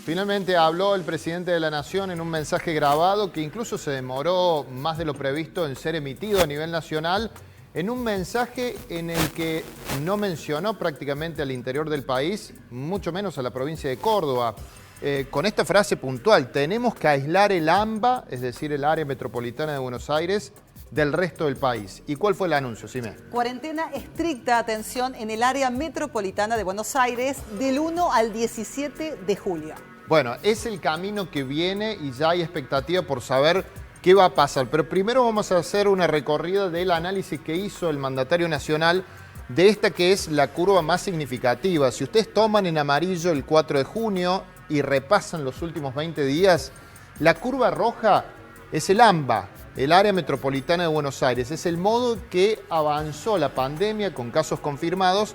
Finalmente habló el presidente de la Nación en un mensaje grabado que incluso se demoró más de lo previsto en ser emitido a nivel nacional, en un mensaje en el que no mencionó prácticamente al interior del país, mucho menos a la provincia de Córdoba. Con esta frase puntual: tenemos que aislar el AMBA, es decir, el área metropolitana de Buenos Aires, del resto del país. ¿Y cuál fue el anuncio, Simé? Cuarentena estricta, atención, en el área metropolitana de Buenos Aires del 1 al 17 de julio. Bueno, es el camino que viene y ya hay expectativa por saber qué va a pasar. Pero primero vamos a hacer una recorrida del análisis que hizo el mandatario nacional de esta que es la curva más significativa. Si ustedes toman en amarillo el 4 de junio y repasan los últimos 20 días, la curva roja es el AMBA, el área metropolitana de Buenos Aires. Es el modo que avanzó la pandemia con casos confirmados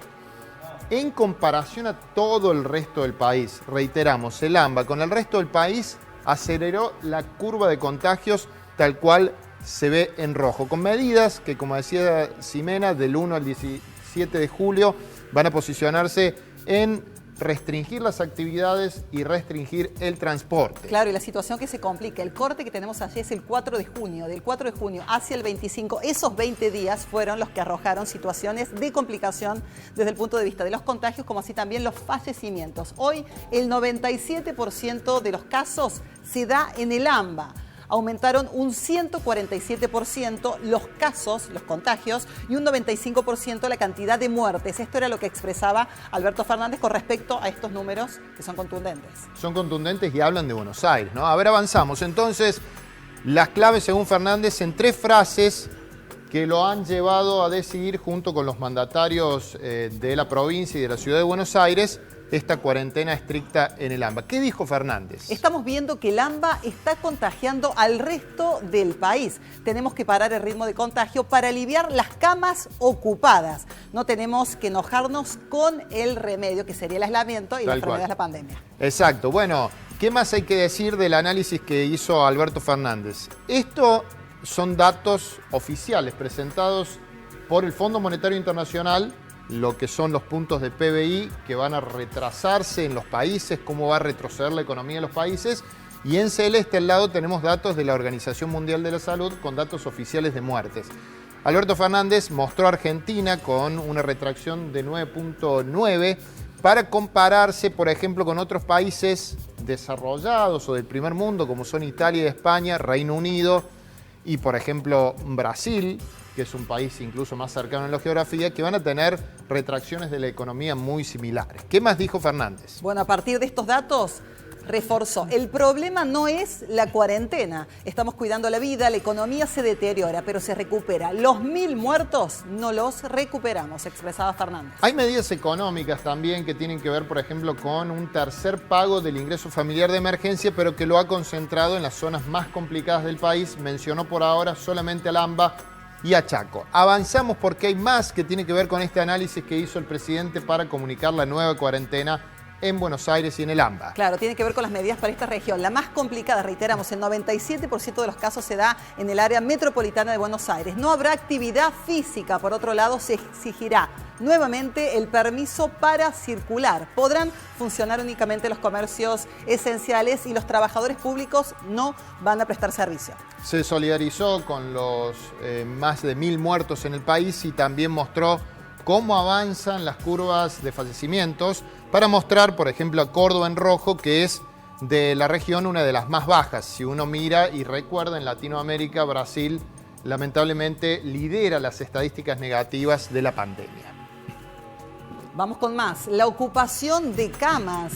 en comparación a todo el resto del país. Reiteramos, el AMBA con el resto del país aceleró la curva de contagios tal cual se ve en rojo, con medidas que, como decía Ximena, del 1 al 17 de julio van a posicionarse en restringir las actividades y restringir el transporte. Claro, y la situación que se complica, el corte que tenemos allí es el 4 de junio, del 4 de junio hacia el 25, esos 20 días fueron los que arrojaron situaciones de complicación desde el punto de vista de los contagios, como así también los fallecimientos. Hoy el 97% de los casos se da en el AMBA. Aumentaron un 147% los casos, los contagios, y un 95% la cantidad de muertes. Esto era lo que expresaba Alberto Fernández con respecto a estos números que son contundentes. Son contundentes y hablan de Buenos Aires, ¿no? A ver, avanzamos. Entonces, las claves, según Fernández, en 3 frases que lo han llevado a decidir, junto con los mandatarios de la provincia y de la ciudad de Buenos Aires, esta cuarentena estricta en el AMBA. ¿Qué dijo Fernández? Estamos viendo que el AMBA está contagiando al resto del país. Tenemos que parar el ritmo de contagio para aliviar las camas ocupadas. No tenemos que enojarnos con el remedio, que sería el aislamiento y la enfermedad de la pandemia. Exacto. Bueno, ¿qué más hay que decir del análisis que hizo Alberto Fernández? Esto son datos oficiales presentados por el Fondo Monetario Internacional, lo que son los puntos de PBI que van a retrasarse en los países, cómo va a retroceder la economía de los países. Y en celeste al lado tenemos datos de la Organización Mundial de la Salud con datos oficiales de muertes. Alberto Fernández mostró a Argentina con una retracción de 9.9 para compararse, por ejemplo, con otros países desarrollados o del primer mundo, como son Italia y España, Reino Unido y, por ejemplo, Brasil, que es un país incluso más cercano en la geografía, que van a tener retracciones de la economía muy similares. ¿Qué más dijo Fernández? Bueno, a partir de estos datos, reforzó: el problema no es la cuarentena. Estamos cuidando la vida, la economía se deteriora, pero se recupera. Los 1000 muertos no los recuperamos, expresaba Fernández. Hay medidas económicas también que tienen que ver, por ejemplo, con un tercer pago del ingreso familiar de emergencia, pero que lo ha concentrado en las zonas más complicadas del país. Mencionó por ahora solamente al AMBA y a Chaco. Avanzamos porque hay más que tiene que ver con este análisis que hizo el presidente para comunicar la nueva cuarentena en Buenos Aires y en el AMBA. Claro, tiene que ver con las medidas para esta región. La más complicada, reiteramos, el 97% de los casos se da en el área metropolitana de Buenos Aires. No habrá actividad física. Por otro lado, se exigirá nuevamente el permiso para circular. Podrán funcionar únicamente los comercios esenciales y los trabajadores públicos no van a prestar servicio. Se solidarizó con los más de 1000 muertos en el país y también mostró cómo avanzan las curvas de fallecimientos para mostrar, por ejemplo, a Córdoba en rojo, que es de la región una de las más bajas. Si uno mira y recuerda, en Latinoamérica, Brasil lamentablemente lidera las estadísticas negativas de la pandemia. Vamos con más. La ocupación de camas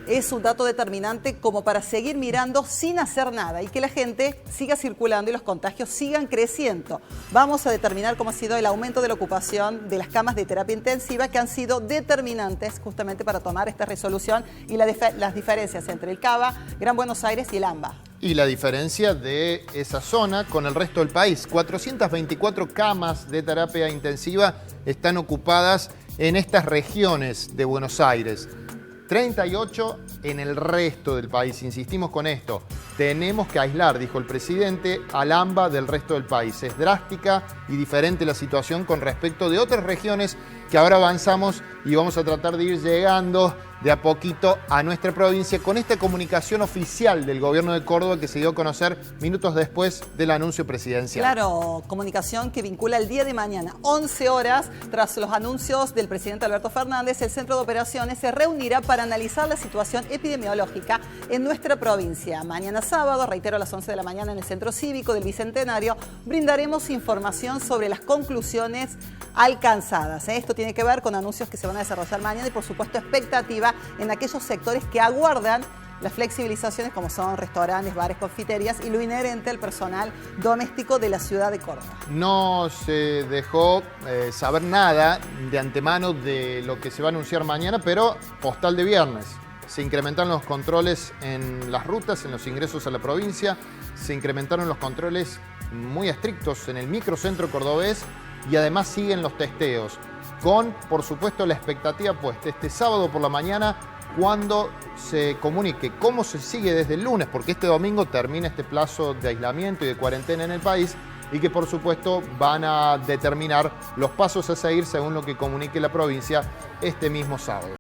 es un dato determinante como para seguir mirando sin hacer nada y que la gente siga circulando y los contagios sigan creciendo. Vamos a determinar cómo ha sido el aumento de la ocupación de las camas de terapia intensiva, que han sido determinantes justamente para tomar esta resolución, y las diferencias entre el CABA, Gran Buenos Aires y el AMBA. Y la diferencia de esa zona con el resto del país. 424 camas de terapia intensiva están ocupadas en estas regiones de Buenos Aires. 38 en el resto del país. Insistimos con esto. Tenemos que aislar, dijo el presidente, al AMBA del resto del país. Es drástica y diferente la situación con respecto de otras regiones que ahora avanzamos y vamos a tratar de ir llegando de a poquito a nuestra provincia con esta comunicación oficial del gobierno de Córdoba que se dio a conocer minutos después del anuncio presidencial. Claro, comunicación que vincula el día de mañana, 11 horas, tras los anuncios del presidente Alberto Fernández, el Centro de Operaciones se reunirá para analizar la situación epidemiológica en nuestra provincia. Mañana sábado, reitero, a las 11 de la mañana en el Centro Cívico del Bicentenario, brindaremos información sobre las conclusiones alcanzadas. Esto tiene que ver con anuncios que se van a desarrollar mañana y, por supuesto, expectativa en aquellos sectores que aguardan las flexibilizaciones como son restaurantes, bares, confiterías y lo inherente al personal doméstico de la ciudad de Córdoba. No se dejó saber nada de antemano de lo que se va a anunciar mañana, pero postal de viernes. Se incrementaron los controles en las rutas, en los ingresos a la provincia, se incrementaron los controles muy estrictos en el microcentro cordobés y además siguen los testeos, con, por supuesto, la expectativa puesta este sábado por la mañana cuando se comunique cómo se sigue desde el lunes, porque este domingo termina este plazo de aislamiento y de cuarentena en el país y que, por supuesto, van a determinar los pasos a seguir según lo que comunique la provincia este mismo sábado.